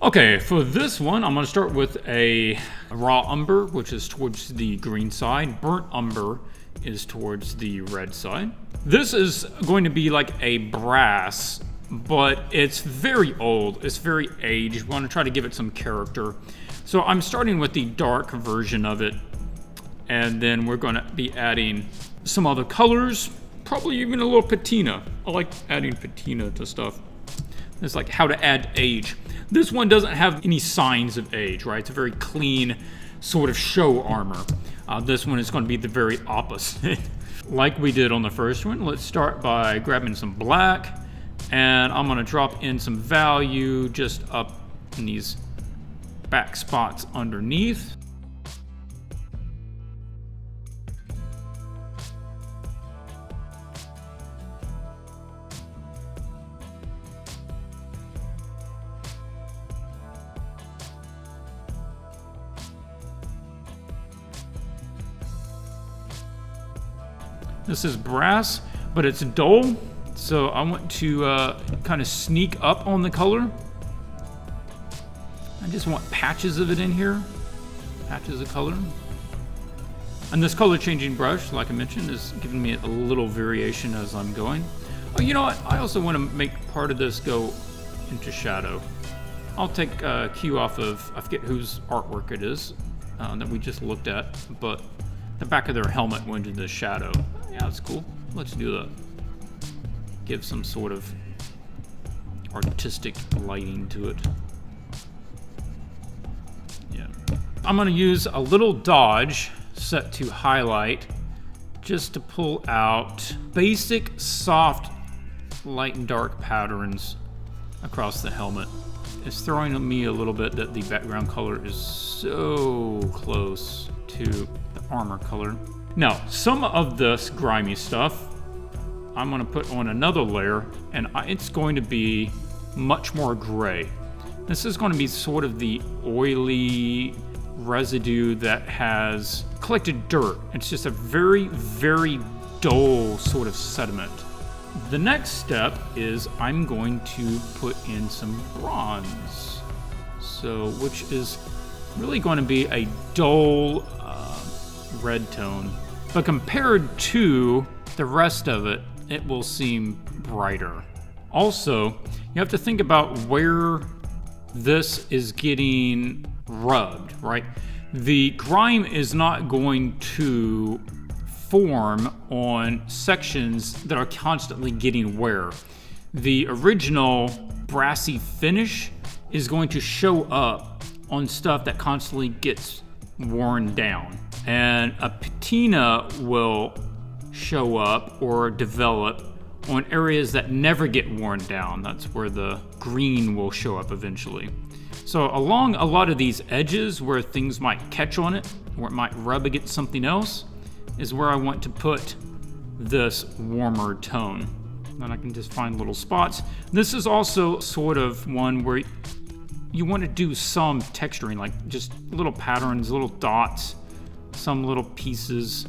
Okay, for this one, I'm going to start with a raw umber, which is towards the green side. Burnt umber is towards the red side. This is going to be like a brass, but it's very old. It's very aged. We want to try to give it some character. So I'm starting with the dark version of it, and then we're going to be adding some other colors, probably even a little patina. I like adding patina to stuff. It's like how to add age. This one doesn't have any signs of age, right? It's a very clean sort of show armor. This one is going to be the very opposite. Like we did on the first one, let's start by grabbing some black, and I'm going to drop in some value just up in these back spots underneath. This is brass, but it's dull, so I want to kind of sneak up on the color. I just want patches of it in here, patches of color. And this color changing brush, like I mentioned, is giving me a little variation as I'm going. Oh, you know what? I also want to make part of this go into shadow. I'll take a cue off of, I forget whose artwork it is that we just looked at, but the back of their helmet went into the shadow. Yeah, that's cool. Let's do that. Give some sort of artistic lighting to it. Yeah. I'm going to use a little dodge set to highlight just to pull out basic, soft, light and dark patterns across the helmet. It's throwing me a little bit that the background color is so close to the armor color. Now, some of this grimy stuff, I'm going to put on another layer, and it's going to be much more gray. This is going to be sort of the oily residue that has collected dirt. It's just a very, very dull sort of sediment. The next step is I'm going to put in some bronze, which is really going to be a dull red tone, but compared to the rest of it, it will seem brighter. Also, you have to think about where this is getting rubbed, right? The grime is not going to form on sections that are constantly getting wear. The original brassy finish is going to show up on stuff that constantly gets worn down. And a patina will show up or develop on areas that never get worn down. That's where the green will show up eventually. So along a lot of these edges where things might catch on it, or it might rub against something else, is where I want to put this warmer tone. Then I can just find little spots. This is also sort of one where you want to do some texturing, like just little patterns, little dots, some little pieces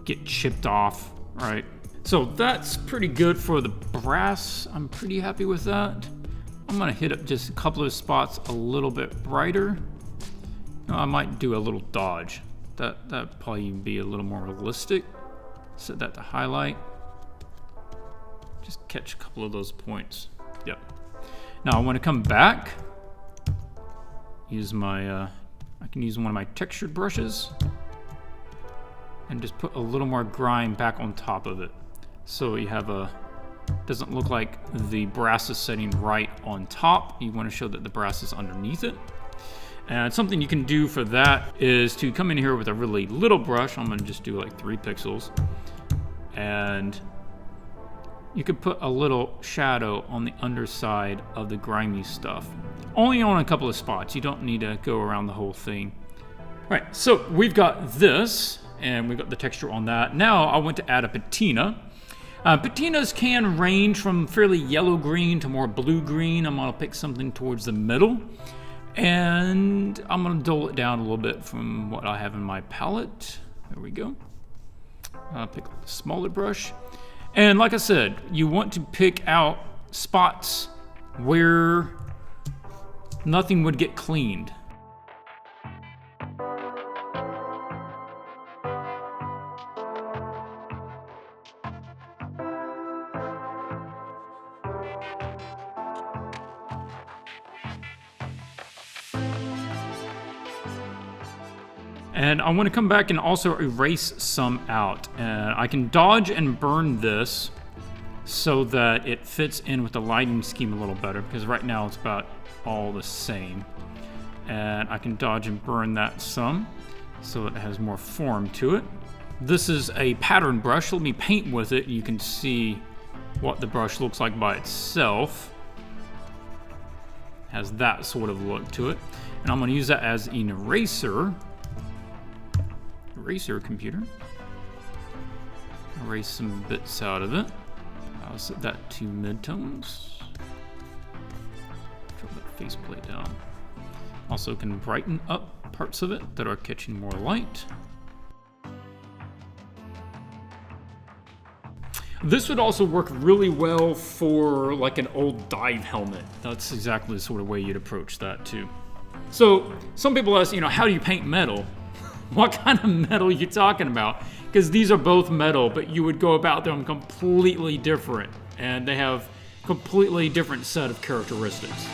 get chipped off, right? So that's pretty good for the brass. I'm pretty happy with that. I'm gonna hit up just a couple of spots a little bit brighter. I might do a little dodge. That'd probably be a little more realistic. Set that to highlight. Just catch a couple of those points. Yep. Now I want to come back. Use my, I can use one of my textured brushes and just put a little more grime back on top of it. So you have doesn't look like the brass is setting right on top. You want to show that the brass is underneath it. And something you can do for that is to come in here with a really little brush. I'm going to just do like 3 pixels. And you could put a little shadow on the underside of the grimy stuff. Only on a couple of spots. You don't need to go around the whole thing. All right, so we've got this, and we've got the texture on that. Now I want to add a patina. Patinas can range from fairly yellow-green to more blue-green. I'm going to pick something towards the middle. And I'm going to dull it down a little bit from what I have in my palette. There we go. I'll pick a smaller brush. And like I said, you want to pick out spots where nothing would get cleaned. And I want to come back and also erase some out. And I can dodge and burn this so that it fits in with the lighting scheme a little better, because right now it's about all the same. And I can dodge and burn that some so it has more form to it. This is a pattern brush. Let me paint with it. You can see what the brush looks like by itself. Has that sort of look to it. And I'm going to use that as an eraser. Eraser computer. Erase some bits out of it. I'll set that to midtones. Drop that faceplate down. Also can brighten up parts of it that are catching more light. This would also work really well for like an old dive helmet. That's exactly the sort of way you'd approach that too. So some people ask, how do you paint metal? What kind of metal are you talking about? Because these are both metal, but you would go about them completely different, and they have completely different set of characteristics.